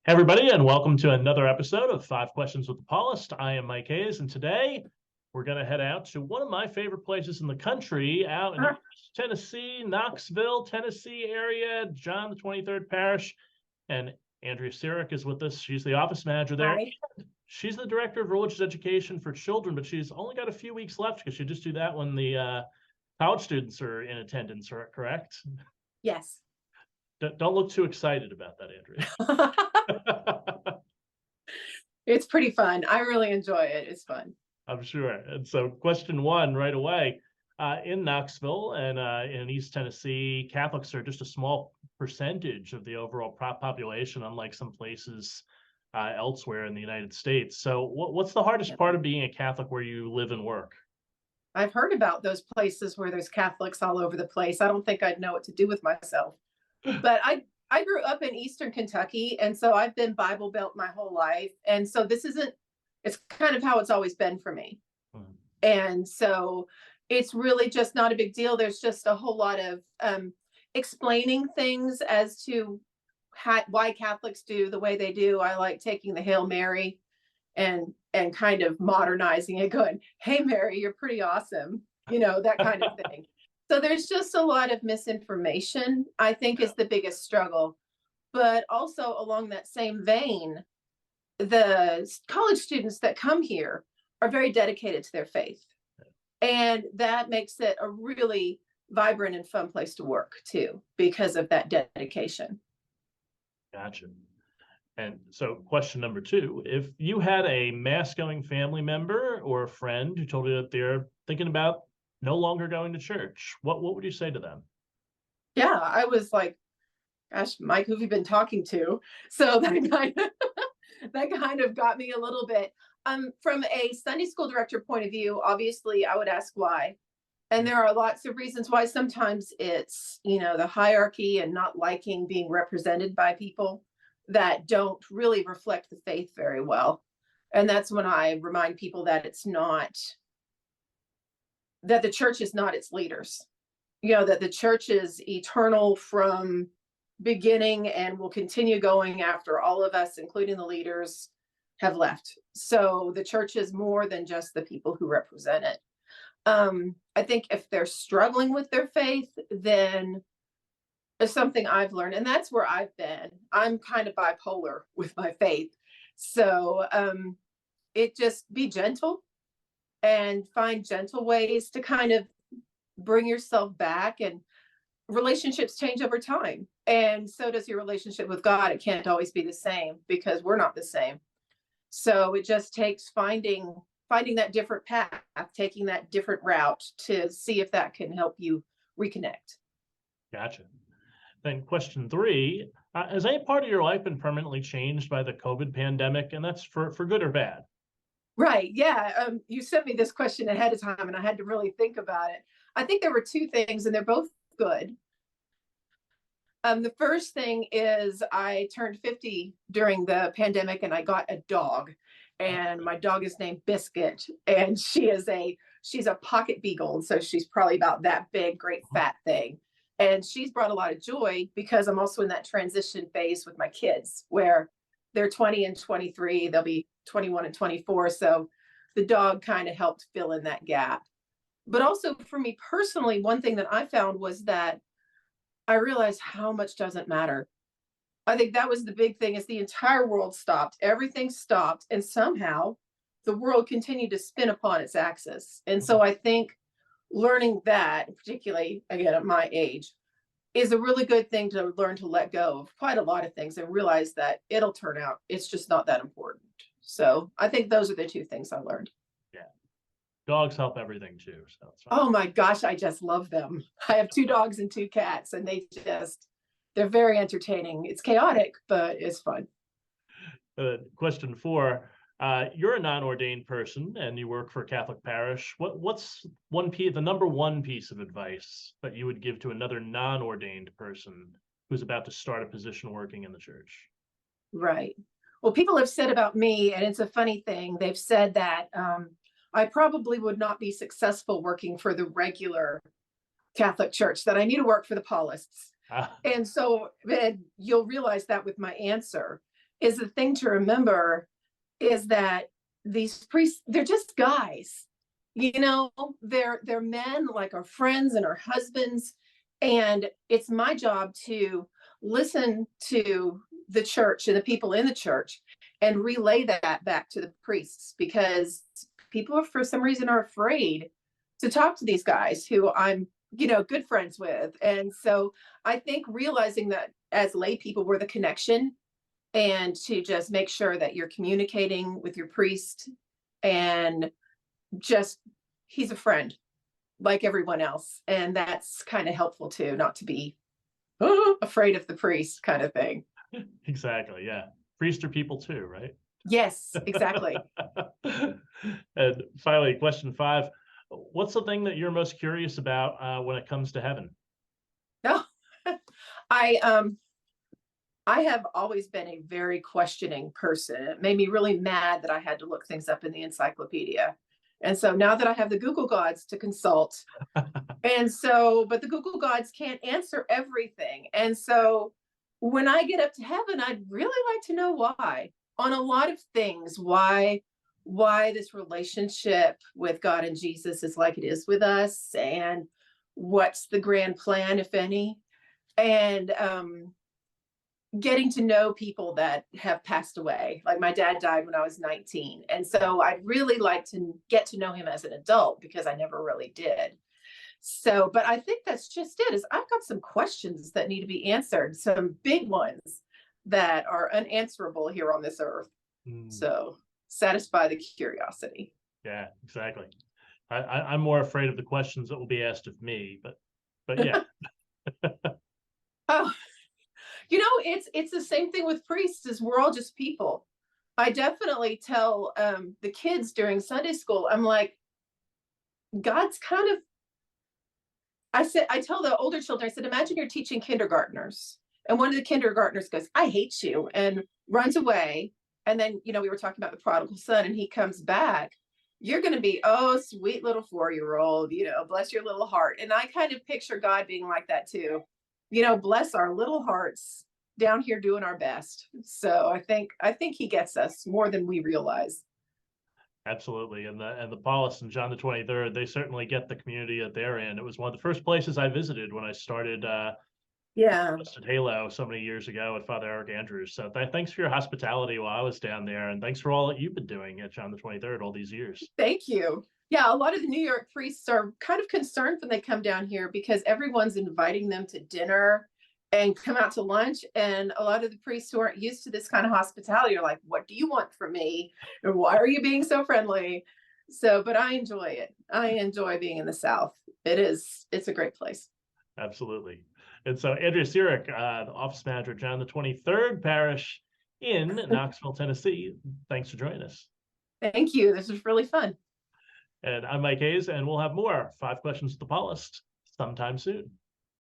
Hey everybody, and welcome to another episode of Five Questions with the Paulist. I am Mike Hayes, and today we're going to head out to one of my favorite places in the country, out in East Tennessee, Knoxville, Tennessee area, John the 23rd Parish. And Andrea Sirek is with us. She's the office manager there. Hi. She's the director of religious education for children, but she's only got a few weeks left because she just do that when the college students are in attendance, correct? Yes. Don't look too excited about that, Andrea. It's pretty fun. I really enjoy it. It's fun. I'm sure. And so question one right away, in Knoxville and in East Tennessee, Catholics are just a small percentage of the overall population, unlike some places elsewhere in the United States. So what's the hardest part of being a Catholic where you live and work? I've heard about those places where there's Catholics all over the place. I don't think I'd know what to do with myself. But I grew up in Eastern Kentucky, and so I've been Bible Belt my whole life. And so it's kind of how it's always been for me. Hmm. And so it's really just not a big deal. There's just a whole lot of explaining things as to why Catholics do the way they do. I like taking the Hail Mary and kind of modernizing it, going, "Hey Mary, you're pretty awesome," that kind of thing. So there's just a lot of misinformation, I think, is the biggest struggle. But also along that same vein, the college students that come here are very dedicated to their faith. And that makes it a really vibrant and fun place to work too, because of that dedication. Gotcha. And so question number two, if you had a mass-going family member or a friend who told you that they're thinking about no longer going to church, what would you say to them? Yeah, I was like, gosh, Mike, who have you been talking to? So that kind of got me a little bit. From a Sunday school director point of view, obviously I would ask why. And there are lots of reasons why. Sometimes it's, the hierarchy and not liking being represented by people that don't really reflect the faith very well. And that's when I remind people that that the church is not its leaders, that the church is eternal from beginning and will continue going after all of us, including the leaders, have left. So the church is more than just the people who represent it. I think if they're struggling with their faith, then it's something I've learned, and that's where I've been. I'm kind of bipolar with my faith. So it just be gentle and find gentle ways to kind of bring yourself back. And relationships change over time, and so does your relationship with God. It can't always be the same because we're not the same. So it just takes finding that different path, taking that different route to see if that can help you reconnect. Gotcha. Then question three, has any part of your life been permanently changed by the COVID pandemic? And that's for good or bad? Right. Yeah. You sent me this question ahead of time and I had to really think about it. I think there were two things and they're both good. The first thing is I turned 50 during the pandemic and I got a dog, and my dog is named Biscuit, and she's a pocket beagle. So she's probably about that big, great fat thing. And she's brought a lot of joy because I'm also in that transition phase with my kids where they're 20 and 23, they'll be 21 and 24. So the dog kind of helped fill in that gap. But also for me personally, one thing that I found was that I realized how much doesn't matter. I think that was the big thing, is the entire world stopped. Everything stopped. And somehow the world continued to spin upon its axis. And so I think learning that, particularly again at my age, is a really good thing to learn to let go of quite a lot of things and realize that it'll turn out. It's just not that important. So I think those are the two things I learned. Yeah. Dogs help everything too. So oh my gosh, I just love them. I have 2 dogs and 2 cats, and they're very entertaining. It's chaotic, but it's fun. Question four, you're a non-ordained person and you work for a Catholic parish. What's the number one piece of advice that you would give to another non-ordained person who's about to start a position working in the church? Right. Well, people have said about me, and it's a funny thing, they've said that I probably would not be successful working for the regular Catholic Church, that I need to work for the Paulists. And so you'll realize that with my answer is the thing to remember is that these priests, they're just guys. You know, they're men like our friends and our husbands. And it's my job to listen to the church and the people in the church and relay that back to the priests, because people are, for some reason, are afraid to talk to these guys who I'm, good friends with. And so I think realizing that as lay people, we're the connection, and to just make sure that you're communicating with your priest, and just, he's a friend like everyone else. And that's kind of helpful too, not to be afraid of the priest kind of thing. Exactly. Yeah. Priests are people too, right? Yes, exactly. And finally, question 5. What's the thing that you're most curious about when it comes to heaven? No, I have always been a very questioning person. It made me really mad that I had to look things up in the encyclopedia. And so now that I have the Google gods to consult, but the Google gods can't answer everything. And so when I get up to heaven, I'd really like to know why, on a lot of things, why this relationship with God and Jesus is like it is with us, and what's the grand plan, if any. And getting to know people that have passed away. Like my dad died when I was 19. And so I'd really like to get to know him as an adult, because I never really did. So, but I think that's just it, is I've got some questions that need to be answered, some big ones that are unanswerable here on this earth. So satisfy the curiosity. Yeah, exactly. I'm more afraid of the questions that will be asked of me, but yeah. Oh, it's the same thing with priests, is we're all just people. I definitely tell the kids during Sunday school, I'm like, God's kind of, I tell the older children, I said, imagine you're teaching kindergartners, and one of the kindergartners goes, I hate you, and runs away. And then, we were talking about the prodigal son, and he comes back. You're going to be, oh, sweet little 4-year-old, bless your little heart. And I kind of picture God being like that too. Bless our little hearts down here doing our best. So I think he gets us more than we realize. Absolutely. And the Paulist and John the 23rd, they certainly get the community that they're in. It was one of the first places I visited when I started at Halo so many years ago with Father Eric Andrews. So thanks for your hospitality while I was down there, and thanks for all that you've been doing at John the 23rd all these years. Thank you. Yeah, a lot of the New York priests are kind of concerned when they come down here, because everyone's inviting them to dinner and come out to lunch. And a lot of the priests who aren't used to this kind of hospitality are like, what do you want from me? Or why are you being so friendly? So, but I enjoy it. I enjoy being in the South. It's a great place. Absolutely. And so Andrea Sirek, the office manager at John the 23rd Parish in Knoxville, Tennessee, thanks for joining us. Thank you. This was really fun. And I'm Mike Hayes, and we'll have more 5 Questions with the Paulist sometime soon.